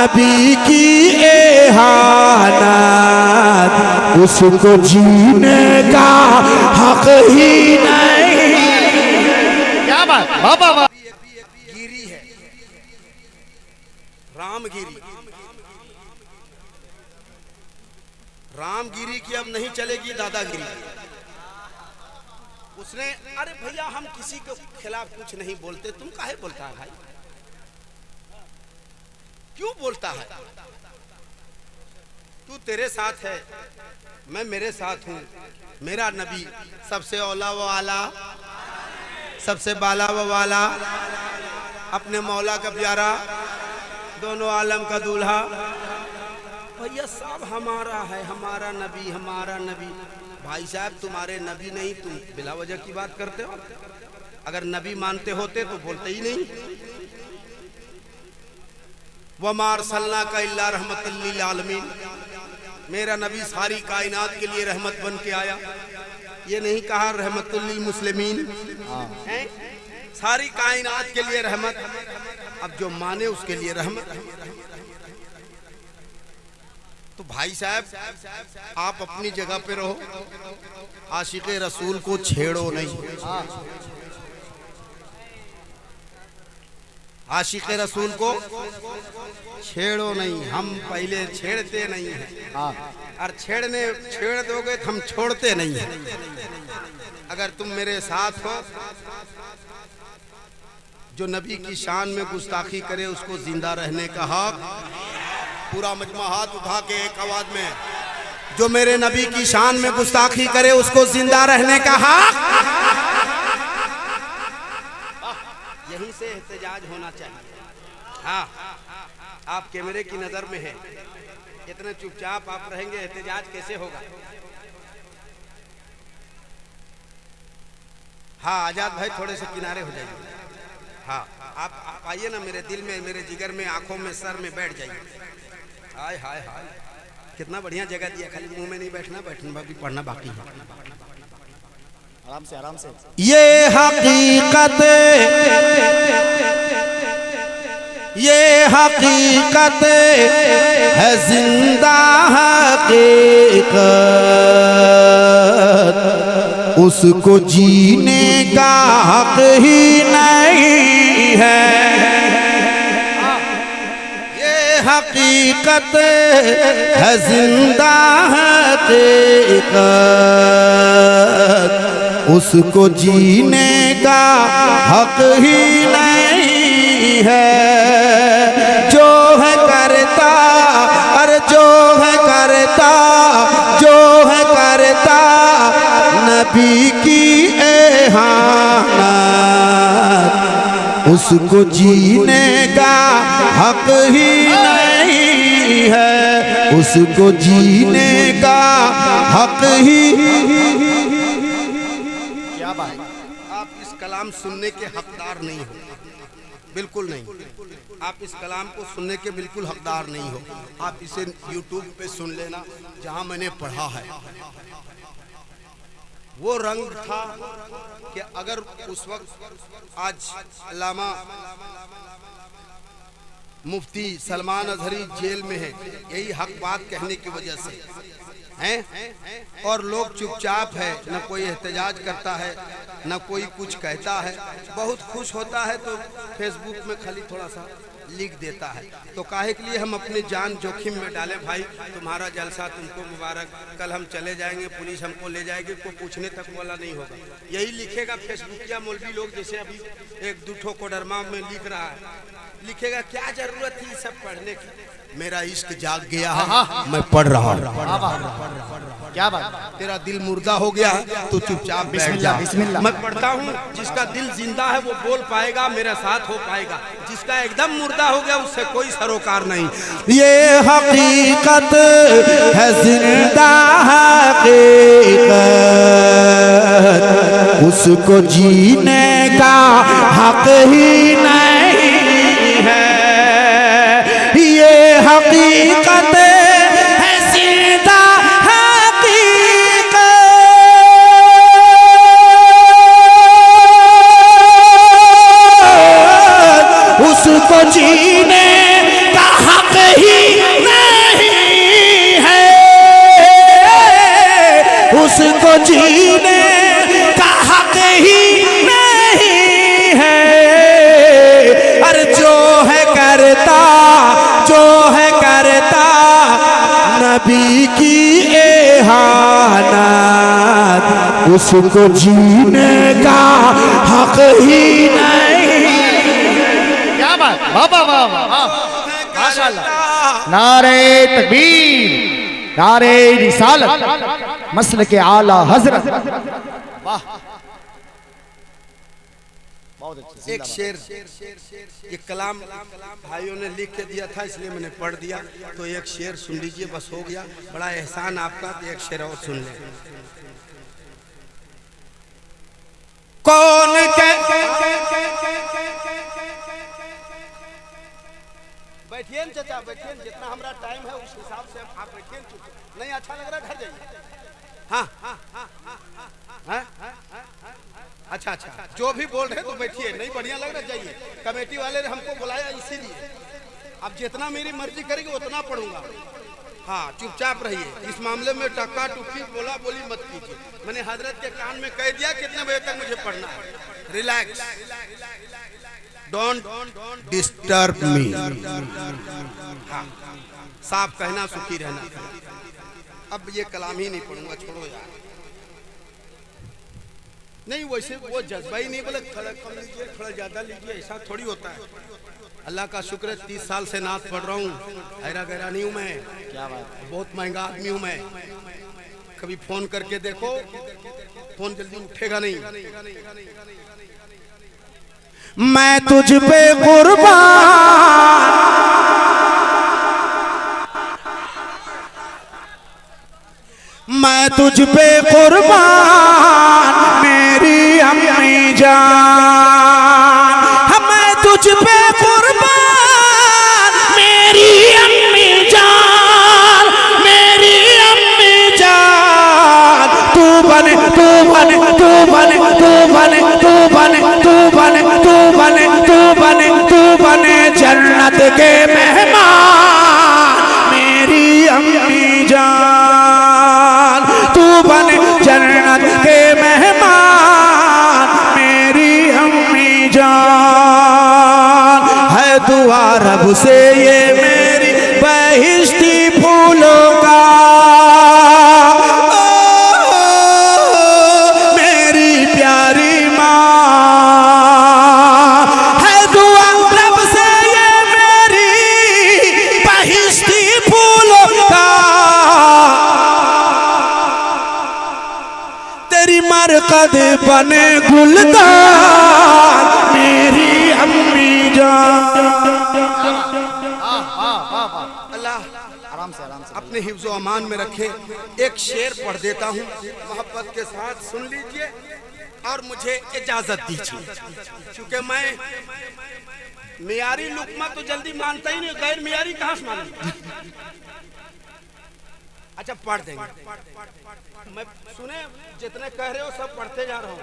नबी की एहानत, उसको जीने का हक ही नहीं। क्या बात, वाह वाह वाह। गिरी है रामगिरी। रामगिरी की अब नहीं चलेगी दादागिरी। उसने अरे भैया हम किसी के खिलाफ कुछ नहीं बोलते, तुम काहे बोलता है भाई, क्यों बोलता है? तू तेरे साथ है, मैं मेरे साथ हूँ। मेरा नबी सबसे औला व आला, सबसे बाला व वाला, अपने मौला का प्यारा, दोनों आलम का दूल्हा। भैया सब हमारा है, हमारा नबी, हमारा नबी। भाई साहब तुम्हारे नबी नहीं, तुम बिला वजह की बात करते हो। अगर नबी मानते होते तो बोलते ही नहीं। वमा अरसलना का इल्ला रहमतल लिल आलमीन, मेरा नबी सारी कायनात के लिए रहमत बन के आया। ये नहीं कहा रहमतुल लिल मुस्लिमीन, सारी कायनात के लिए रहमत। अब जो माने उसके लिए रहमत। तो भाई साहब आप अपनी जगह पे रहो, आशिक़े रसूल को छेड़ो नहीं। आशिक़े रसूल को छेड़ो नहीं। हम पहले छेड़ते नहीं हैं, और छेड़ दोगे तो हम छोड़ते नहीं हैं। अगर तुम मेरे साथ हो, जो नबी की शान में गुस्ताखी करे उसको जिंदा रहने का हक। पूरा मजमा हाथ उठा के एक आवाज में, जो मेरे नबी की शान में गुस्ताखी करे उसको जिंदा रहने का हक। यहीं से एहतजाज होना चाहिए। हाँ, आप कैमरे की नजर में हैं, इतने चुपचाप आप रहेंगे, एहतजाज कैसे होगा? हाँ आजाद भाई थोड़े से किनारे हो जाइए। हाँ आप आइए ना, मेरे दिल में, मेरे जिगर में, आंखों में, सर में बैठ जाइए। हाय हाय हाय, कितना बढ़िया जगह दिया। खाली मुंह में नहीं बैठना, बैठना भी पढ़ना बाकी है। आराम से आराम से। ये हकीकत, ये हकीकत है जिंदा हकीकत, उसको जीने का हक ही नहीं है। ये हकीकत है जिंदा हकीकत, उसको जीने का हक ही नहीं है। जो है करता, अरे जो है करता, जो है करता नबी की एहानत, उसको जीने का हक ही नहीं है। उसको जीने का हक ही। क्या बात। आप इस कलाम सुनने के हकदार नहीं हो, बिल्कुल नहीं। आप इस कलाम को सुनने के बिल्कुल हकदार नहीं हो। आप इसे YouTube पे सुन लेना, जहां मैंने पढ़ा है। वो रंग था कि अगर उस वक्त, आज अल्लामा मुफ्ती सलमान अजहरी जेल में है, यही हक बात कहने की वजह से हैं, और लोग चुपचाप है, न कोई एहतजाज करता है, न कोई कुछ कहता है। बहुत खुश होता है तो फेसबुक में खाली थोड़ा सा लिख देता है। तो काहे के लिए हम अपनी जान जोखिम में डालें? भाई तुम्हारा जलसा तुमको मुबारक, कल हम चले जाएंगे, पुलिस हमको ले जाएगी, कोई पूछने तक वाला नहीं होगा। यही लिखेगा फेसबुकिया मौलवी लोग, जैसे अभी एक दूठो कोडरमा में लिख रहा है, लिखेगा क्या जरूरत थी सब पढ़ने की। मेरा इश्क जाग गया है, मैं पढ़ रहा हूँ। क्या बात। तेरा दिल मुर्दा हो गया है तो चुपचाप बैठ जा। मैं पढ़ता हूँ, जिसका दिल जिंदा है वो बोल पाएगा, मेरा साथ हो पाएगा। जिसका एकदम मुर्दा हो गया उससे कोई सरोकार नहीं। ये हकीकत है जिंदा हकीकत, उसको जीने का हक ही नहीं है। ये हकीकत है जिंदा हकीकत, उसको जीने का हक नबी की एहानत, उसको जीने का हक ही नहीं। क्या बात, वाह वाह वाह वाह, माशाअल्लाह। नारे तकबीर, नारे रिसालत, मसल के आला हजरत, वाह। बहुत अच्छे। एक शेर, ये कलाम भाइयों ने लिख के दिया था इसलिए मैंने पढ़ दिया, तो एक शेर सुन लीजिए, बस हो गया। बड़ा एहसान आपका, तो एक शेर और सुन ले। कौन बैठिए चाचा, बैठिए, जितना हमारा टाइम है उस हिसाब से आप बैठिए। नहीं अच्छा लग रहा, घर जाइए। हाँ अच्छा अच्छा, जो भी बोल रहे तो बैठिए, नहीं बढ़िया लग रहा जाइए। कमेटी वाले ने हमको बुलाया इसीलिए, अब जितना मेरी मर्जी करेगी उतना पढ़ूंगा। हाँ चुपचाप रहिए, इस मामले में टक्का टुक्की बोला बोली मत कीजिए। मैंने हजरत के कान में कह दिया कितने बजे तक मुझे पढ़ना है। Relax, don't disturb me. हाँ साफ कहना, सुखी रहना। अब ये कलाम ही नहीं पढ़ूंगा, छोड़ो यार। नहीं वैसे वो जज्बा ही नहीं, बोले खड़ा कम लीजिए, खड़ा ज्यादा लीजिए, ऐसा थोड़ी होता है। अल्लाह का शुक्र है 30 साल से नात पढ़ रहा हूँ, ऐरा गैरा नहीं हूँ मैं। क्या बात, बहुत महंगा आदमी हूँ मैं। कभी फोन करके देखो, फोन जल्दी उठेगा नहीं। मैं तुझ पे कुर्बान, मैं तुझ पे कुर्बान मेरी अम्मी जान, मैं तुझ पे कुर्बान मेरी अम्मी जान, मेरी अम्मी जान। तू बने तू बने तू बने तू बने तू बने तू बने तू बने तू बने तू बने जन्नत के मेहमान मेरी अम्मी जान। तू बने जन्नत के मेहमान मेरी अम्मी जान। है दुआ रब से ये मेरी बहिश्ती फूलों का, मेरी प्यारी माँ। है दुआ रब से ये मेरी बहिश्ती फूलों का, तेरी मरकद बने गुलदार मेरी अम्मी जान। अल्लाह आराम से अपने हिफ्ज़ो अमान में रखे। एक शेर पढ़ देता हूँ, मोहब्बत के साथ सुन लीजिए और मुझे इजाजत दीजिए। क्योंकि मैं मियारी लुकमा तो जल्दी मानता ही नहीं, गैर मियारी कहाँ से मानूं। अच्छा पढ़ देंगे, मैं सुने जितने कह रहे हो सब पढ़ते जा रहा हूँ,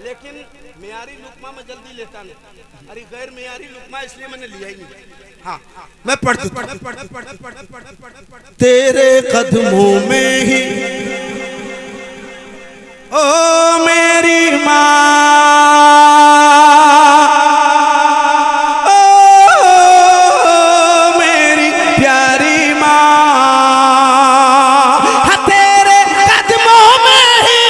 लेकिन मियारी लुकमा में जल्दी लेता नहीं। अरे गैर मियारी लुकमा इसलिए मैंने लिया ही नहीं। हाँ मैं पढ़ दूँ। तेरे कदमों में ही ओ मेरी माँ, ओ मेरी प्यारी माँ। हाँ तेरे कदमों में ही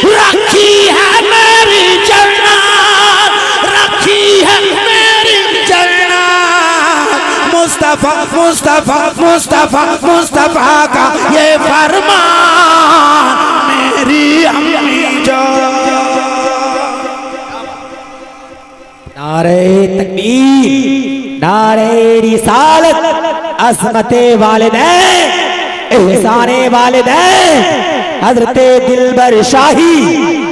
रखी है मेरी जन्नत, रखी है मेरी जन्नत। मुस्तफा मुस्तफा मुस्तफा मुस्तफा का ये फरमान मेरी अम्मी जान। नारे तकबीर, नारे रिसालत, अज़मते वालिदैन, एहसाने वालिदैन, हज़रते दिलबर शाही।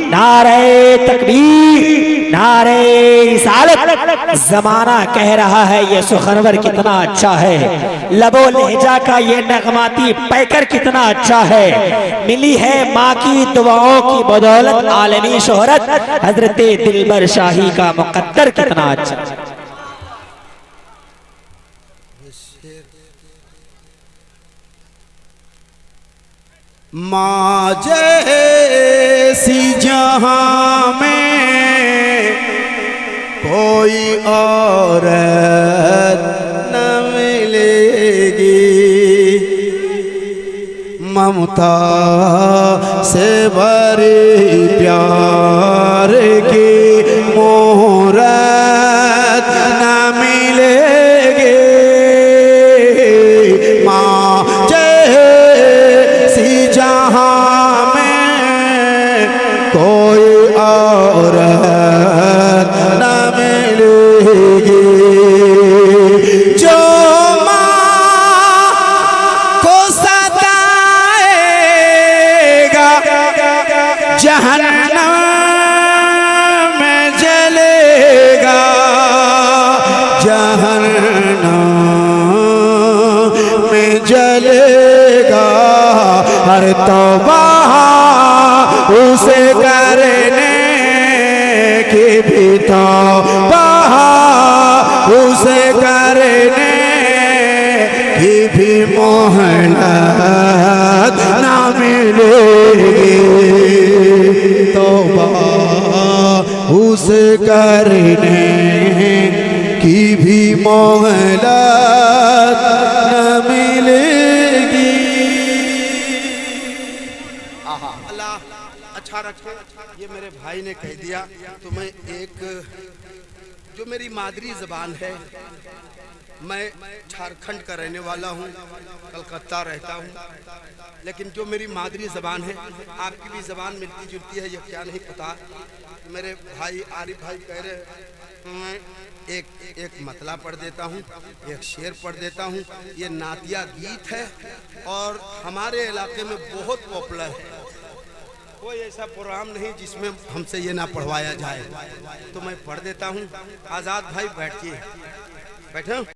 नारे तकबीर, नारे रिसालत। जमाना कह रहा है ये सुखनवर कितना अच्छा है, लबो लहजा का ये नगमाती पैकर कितना अच्छा है। मिली है माँ की दुआओं की बदौलत आलमी शोहरत, हजरते दिलबर शाही का मुकद्दर कितना अच्छा। माँ जैसी जहाँ में कोई औरत न मिलेगी, ममता से भरे प्यार की मोहरत न मिलेगी। माँ जैसी जहाँ में कोई औरत न मिलेगी। जो जहन्नम में जलेगा, जहन्नम में जलेगा। हर तौबा उसे करने की भी तौबा उसे करने की भी मोहलत ना मिलेगी। तौबा उसे करने की भी मोहलत न मिलेगी। अल्लाह अच्छा रखे। ये मेरे भाई ने कह दिया तो मैं एक जो मेरी मादरी ज़बान है, मैं झारखंड का रहने वाला हूँ, कलकत्ता रहता हूँ, लेकिन जो मेरी मादरी ज़बान है, आपकी भी ज़बान मिलती जुलती है, ये क्या नहीं पता। मेरे भाई आरिफ भाई कह रहे मैं एक मतला पढ़ देता हूँ, एक शेर पढ़ देता हूँ। ये नातिया गीत है और हमारे इलाके में बहुत पॉपुलर है। कोई ऐसा प्रोग्राम नहीं जिसमें हमसे ये ना पढ़वाया जाए, तो मैं पढ़ देता हूँ। आज़ाद भाई बैठिए, बैठे।